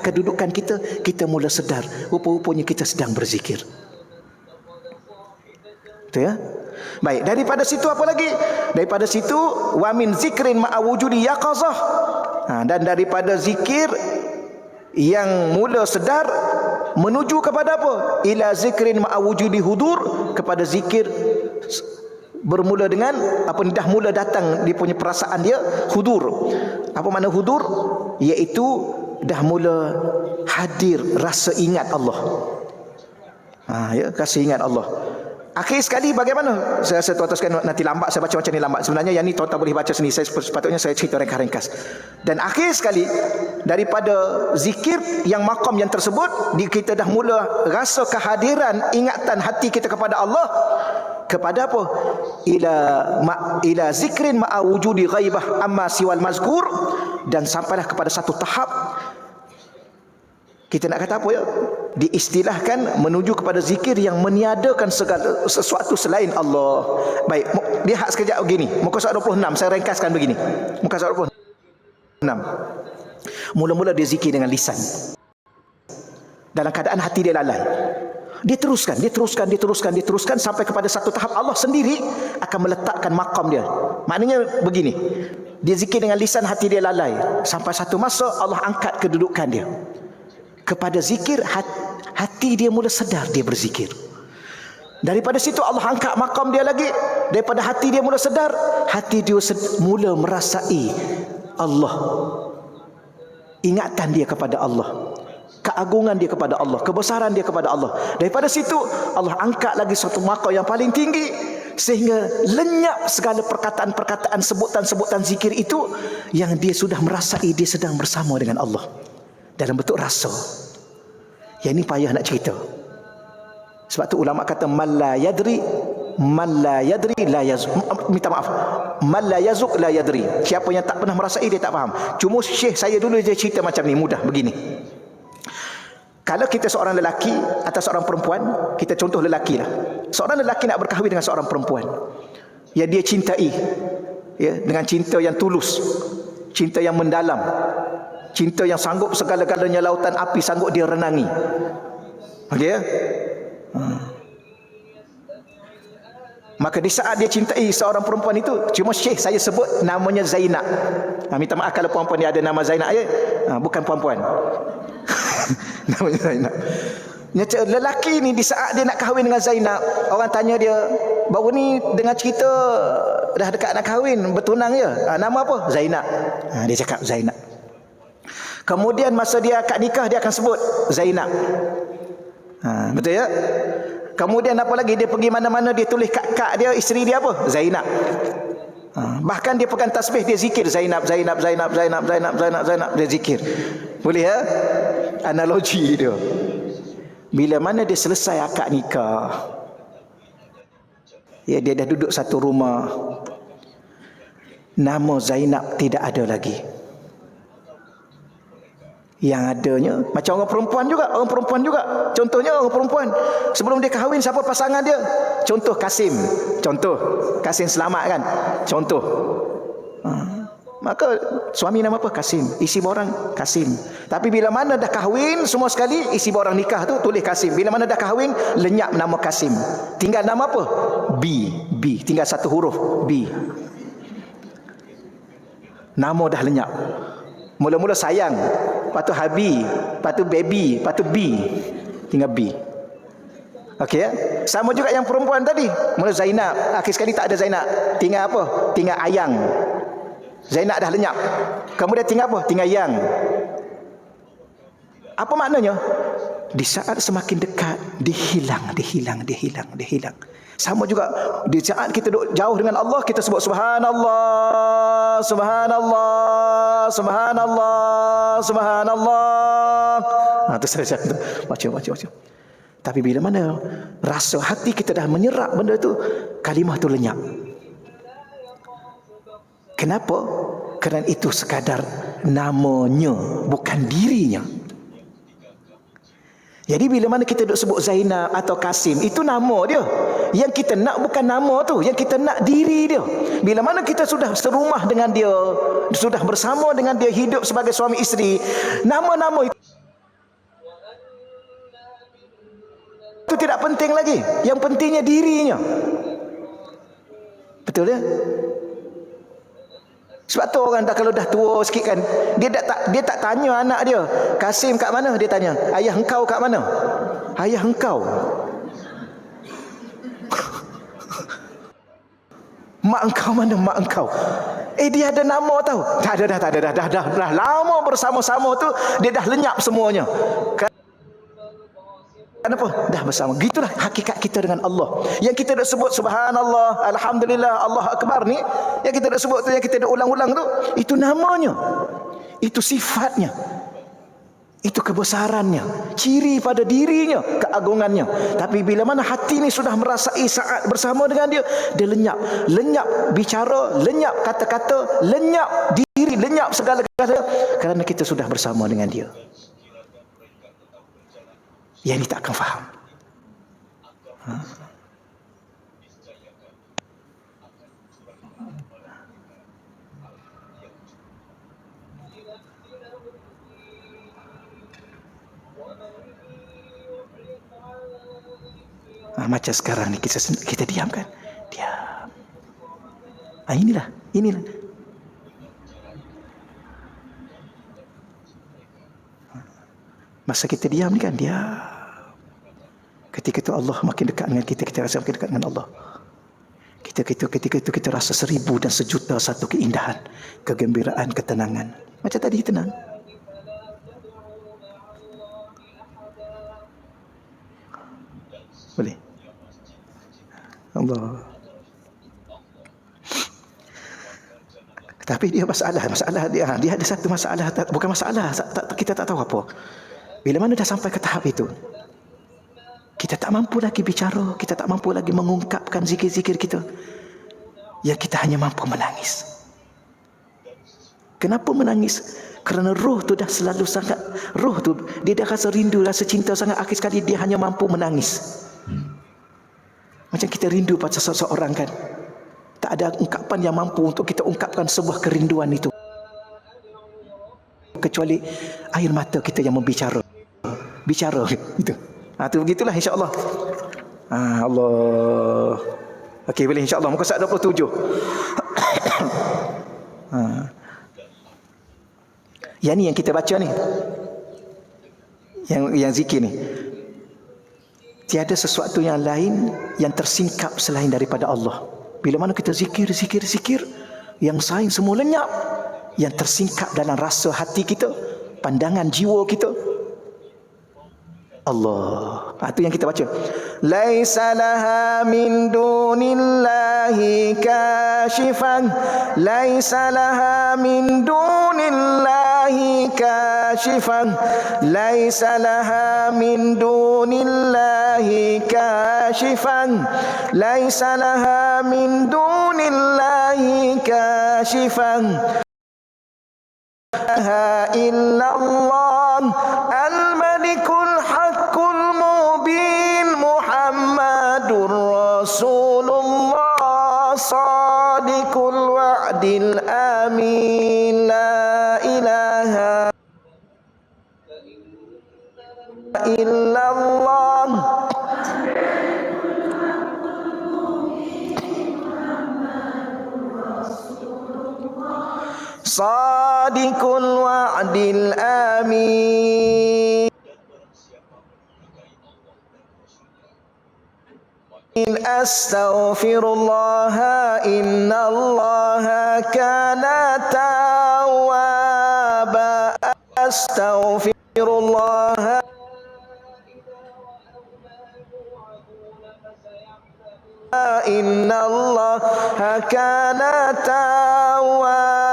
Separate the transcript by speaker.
Speaker 1: kedudukan kita, kita mula sedar rupa-rupanya kita sedang berzikir. Betul ya? Baik, daripada situ apa lagi? Daripada situ wa min zikrin ma'a wujudi yaqazah. Dan daripada zikir yang mula sedar menuju kepada apa? Ila zikrin ma'a wujudi hudur, kepada zikir bermula dengan apa, dah mula datang dia punya perasaan dia hudur. Apa makna hudur? Iaitu dah mula hadir rasa ingat Allah. Ya, rasa ingat Allah. Akhir sekali bagaimana? Saya rasa tuan-tuan sekalian nanti lambat saya baca macam ni lambat. Sebenarnya yang ni tuan-tuan boleh baca sendiri. Sepatutnya saya cerita ringkas-ringkas. Dan akhir sekali daripada zikir yang maqam yang tersebut, kita dah mula rasa kehadiran ingatan hati kita kepada Allah. Kepada apa? Ila zikrin ma'a wujudi ghaibah amma siwal mazkur. Dan sampailah kepada satu tahap, kita nak kata apa ya? Diistilahkan menuju kepada zikir yang meniadakan segala sesuatu selain Allah. Baik, lihat sekejap begini. Muka surat 26 saya ringkaskan begini. Muka surat 26. Mula-mula dia zikir dengan lisan. Dalam keadaan hati dia lalai. Dia teruskan sampai kepada satu tahap Allah sendiri akan meletakkan maqam dia. Maknanya begini. Dia zikir dengan lisan, hati dia lalai. Sampai satu masa Allah angkat kedudukan dia. Kepada zikir, hati dia mula sedar dia berzikir. Daripada situ Allah angkat makam dia lagi. Daripada hati dia mula sedar, hati dia mula merasai Allah, ingatan dia kepada Allah, keagungan dia kepada Allah, kebesaran dia kepada Allah. Daripada situ Allah angkat lagi satu makam yang paling tinggi, sehingga lenyap segala perkataan-perkataan, sebutan-sebutan zikir itu, yang dia sudah merasai dia sedang bersama dengan Allah dalam bentuk rasa. Yang ini payah nak cerita. Sebab tu ulama kata man la yadri la yazuk. Minta maaf. Man la yazuk la yadri. Siapa yang tak pernah merasai dia tak faham. Cuma syekh saya dulu dia cerita macam ni, mudah begini. Kalau kita seorang lelaki atau seorang perempuan, kita contoh lelaki lah. Seorang lelaki nak berkahwin dengan seorang perempuan yang dia cintai, ya, dengan cinta yang tulus, cinta yang mendalam, cinta yang sanggup segala-galanya lautan api sanggup dia renangi. Okey ya? Maka di saat dia cintai seorang perempuan itu, cuma syekh saya sebut namanya Zainab. Minta maaf kalau perempuan dia ada nama Zainab ya. Bukan perempuan. Namanya Zainab. Lelaki ni di saat dia nak kahwin dengan Zainab, orang tanya dia, baru ni dengar cerita dah dekat nak kahwin, bertunang ya? Nama apa? Zainab. Dia cakap Zainab. Kemudian masa dia akad nikah, dia akan sebut Zainab. Betul ya? Kemudian apa lagi? Dia pergi mana-mana, dia tulis kad dia, isteri dia apa? Zainab. Bahkan dia pegang tasbih, dia zikir Zainab, Zainab, Zainab, Zainab, Zainab, Zainab, Zainab, dia zikir. Boleh ya? Analogi dia. Bila mana dia selesai akad nikah, ya, dia dah duduk satu rumah, nama Zainab tidak ada lagi. Yang adanya macam orang perempuan juga. Contohnya orang perempuan, sebelum dia kahwin siapa pasangan dia? Contoh Kasim. Kasim Selamat kan? Contoh. Maka suami nama apa? Kasim. Isi borang Kasim. Tapi bila mana dah kahwin semua sekali, isi borang nikah tu tulis Kasim. Bila mana dah kahwin, lenyap nama Kasim. Tinggal nama apa? B. Tinggal satu huruf B. Nama dah lenyap. Mula-mula sayang, lepas tu Habi, lepas tu baby, lepas tu B. Tinggal B. Okey ya? Sama juga yang perempuan tadi. Mula Zainab, akhir sekali tak ada Zainab. Tinggal apa? Tinggal Ayang. Zainab dah lenyap. Kemudian tinggal apa? Tinggal Yang. Apa maknanya? Di saat semakin dekat, dia hilang. Sama juga di saat kita duduk jauh dengan Allah, kita sebut subhanallah, subhanallah, subhanallah, subhanallah. Tu saja tu. Baca. Tapi bila mana rasa hati kita dah menyerap benda tu, kalimah tu lenyap. Kenapa? Kerana itu sekadar namanya, bukan dirinya. Jadi bila mana kita duk sebut Zainab atau Kasim, itu nama dia. Yang kita nak bukan nama tu, yang kita nak diri dia. Bila mana kita sudah serumah dengan dia, sudah bersama dengan dia, hidup sebagai suami isteri, nama-nama itu itu tidak penting lagi. Yang pentingnya dirinya. Betul ya? Sebab tu orang dah kalau dah tua sikit kan, dia tak tanya anak dia, Kasim kat mana? Dia tanya, ayah engkau kat mana? Ayah engkau. Mak engkau mana? Mak engkau. Dia ada nama tahu? Tak ada dah lama bersama-sama tu dia dah lenyap semuanya. Kenapa? Dah bersama. Gitulah hakikat kita dengan Allah. Yang kita dah sebut subhanallah, alhamdulillah, Allah akbar ni, yang kita dah sebut tu, yang kita dah ulang-ulang tu, itu namanya. Itu sifatnya. Itu kebesarannya, ciri pada dirinya, keagungannya. Tapi bila mana hati ni sudah merasai saat bersama dengan dia, dia lenyap. Lenyap bicara, lenyap kata-kata, lenyap diri, lenyap segala-galanya, kerana kita sudah bersama dengan dia. Yang ini tak akan faham. Macam sekarang ni kita diam kan? Diam. Inilah. Masa kita diam ni kan, diam. Ketika itu Allah makin dekat dengan kita, kita rasa makin dekat dengan Allah. Ketika itu kita rasa 1000 dan sejuta satu keindahan, kegembiraan, ketenangan. Macam tadi tenang. Boleh? Allah. Tapi dia masalah dia ada satu masalah, bukan masalah, kita tak tahu apa. Bila mana dah sampai ke tahap itu, kita tak mampu lagi bicara, kita tak mampu lagi mengungkapkan zikir-zikir kita. Yang kita hanya mampu menangis. Kenapa menangis? Kerana roh tu dah selalu sangat, roh tu dia dah rasa rindu, rasa cinta sangat, akhir sekali dia hanya mampu menangis. Macam kita rindu pada seseorang kan, tak ada ungkapan yang mampu untuk kita ungkapkan sebuah kerinduan itu, kecuali air mata kita yang membicara. Bicara itu. Tu begitulah insya-Allah. Allah. Okey, boleh insya-Allah muka surat 27. Yang ni yang kita baca ni. Yang zikir ni. Tiada sesuatu yang lain yang tersingkap selain daripada Allah. Bila mana kita zikir, yang lain semua lenyap. Yang tersingkap dalam rasa hati kita, pandangan jiwa kita, Allah. Itu yang kita baca. Laisa laha min dunillahi kashifan. Laisa laha min dunillahi kashifan. Laisa laha min dunillahi kashifan. Laisa laha min dunillahi kashifan. Illa Allah al-malikul haqqul mubin Muhammadur Rasulullah sadiqul wa'dil amin la ilaha illallah sadiqul wa'dil amin astaghfirullah innallaha kana tawwaba astaghfirullah innallaha kana tawwaba